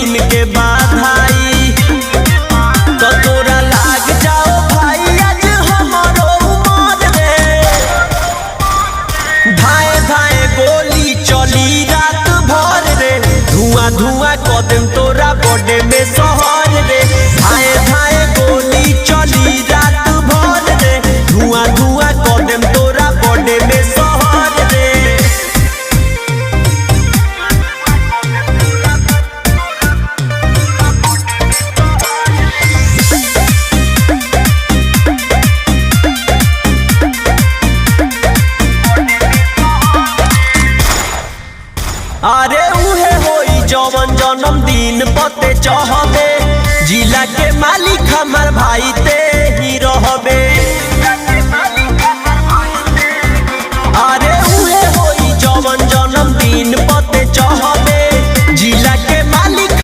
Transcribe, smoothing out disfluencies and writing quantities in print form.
जन्मदिन के बधाई। तो तोरा लाग जाओ भाई आज हमारो उमर रे। धाए धाए गोली चली रात भर रे। धुआं धुआं कदम तोरा बॉडी में शहर रे। धाए धाए गोली चली रात भर रे। धुआं धुआं कदम तोरा बॉडी में शहर रे। अरे उहे होई जवन जन्मदिन पते चाहबे। जिला के मालिक हमार भाई ते